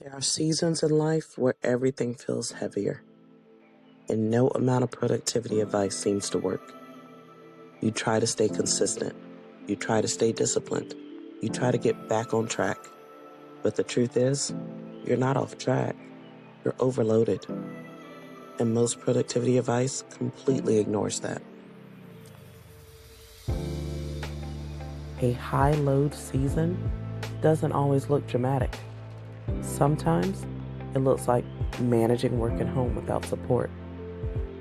There are seasons in life where everything feels heavier, and no amount of productivity advice seems to work. You try to stay consistent, you try to stay disciplined, you try to get back on track. But the truth is, you're not off track, you're overloaded. And most productivity advice completely ignores that. A high load season doesn't always look dramatic. Sometimes it looks like managing work at home without support,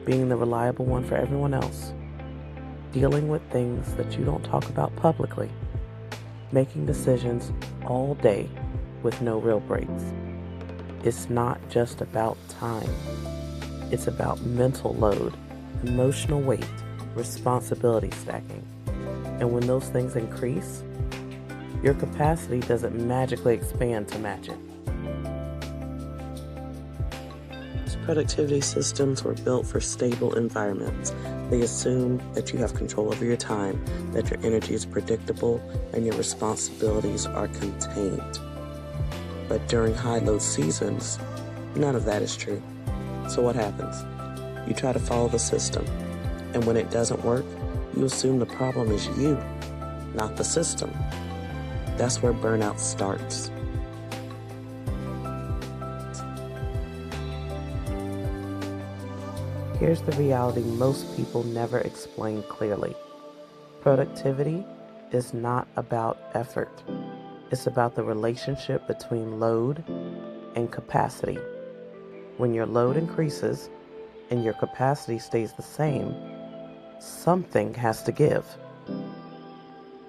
being the reliable one for everyone else, dealing with things that you don't talk about publicly, making decisions all day with no real breaks. It's not just about time. It's about mental load, emotional weight, responsibility stacking. And when those things increase, your capacity doesn't magically expand to match it. Productivity systems were built for stable environments. They assume that you have control over your time, that your energy is predictable, and your responsibilities are contained. But during high load seasons, none of that is true. So what happens? You try to follow the system, and when it doesn't work, you assume the problem is you, not the system. That's where burnout starts. Here's the reality most people never explain clearly. Productivity is not about effort. It's about the relationship between load and capacity. When your load increases and your capacity stays the same, something has to give.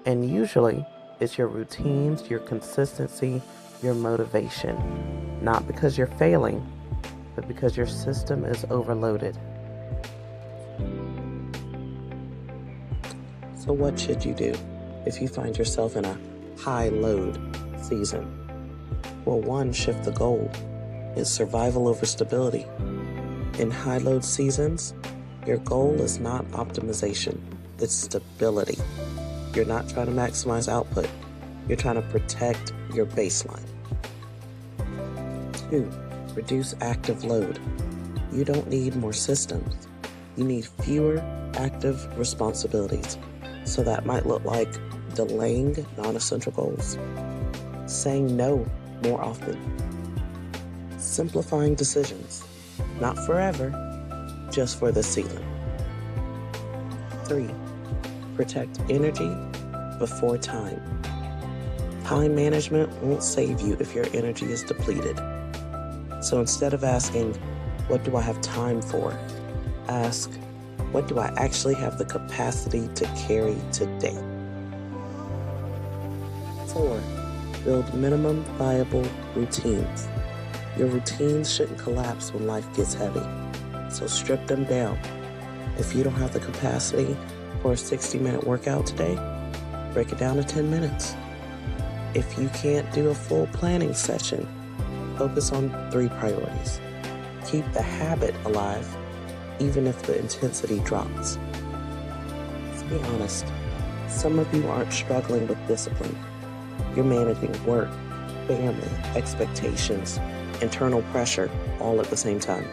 And usually, it's your routines, your consistency, your motivation. Not because you're failing, but because your system is overloaded. So what should you do if you find yourself in a high load season? Well, one, shift the goal. It's survival over stability. In high load seasons, your goal is not optimization, it's stability. You're not trying to maximize output, you're trying to protect your baseline. 2, reduce active load. You don't need more systems. You need fewer active responsibilities. So that might look like delaying non-essential goals, saying no more often, simplifying decisions, not forever, just for this season. 3, protect energy before time. Time management won't save you if your energy is depleted. So instead of asking, what do I have time for? Ask, what do I actually have the capacity to carry today? 4, build minimum viable routines. Your routines shouldn't collapse when life gets heavy, so strip them down. If you don't have the capacity for a 60-minute workout today, break it down to 10 minutes. If you can't do a full planning session, focus on 3 priorities. Keep the habit alive, even if the intensity drops. Let's be honest, some of you aren't struggling with discipline. You're managing work, family, expectations, internal pressure all at the same time.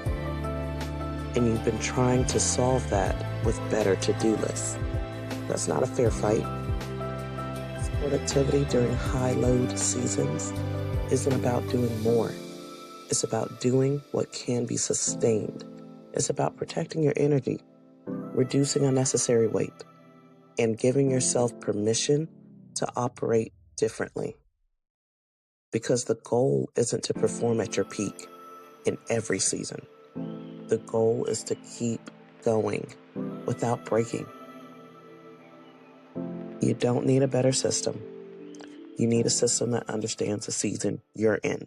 And you've been trying to solve that with better to-do lists. That's not a fair fight. Productivity during high load seasons isn't about doing more. It's about doing what can be sustained. It's about protecting your energy, reducing unnecessary weight, and giving yourself permission to operate differently. Because the goal isn't to perform at your peak in every season. The goal is to keep going without breaking. You don't need a better system. You need a system that understands the season you're in.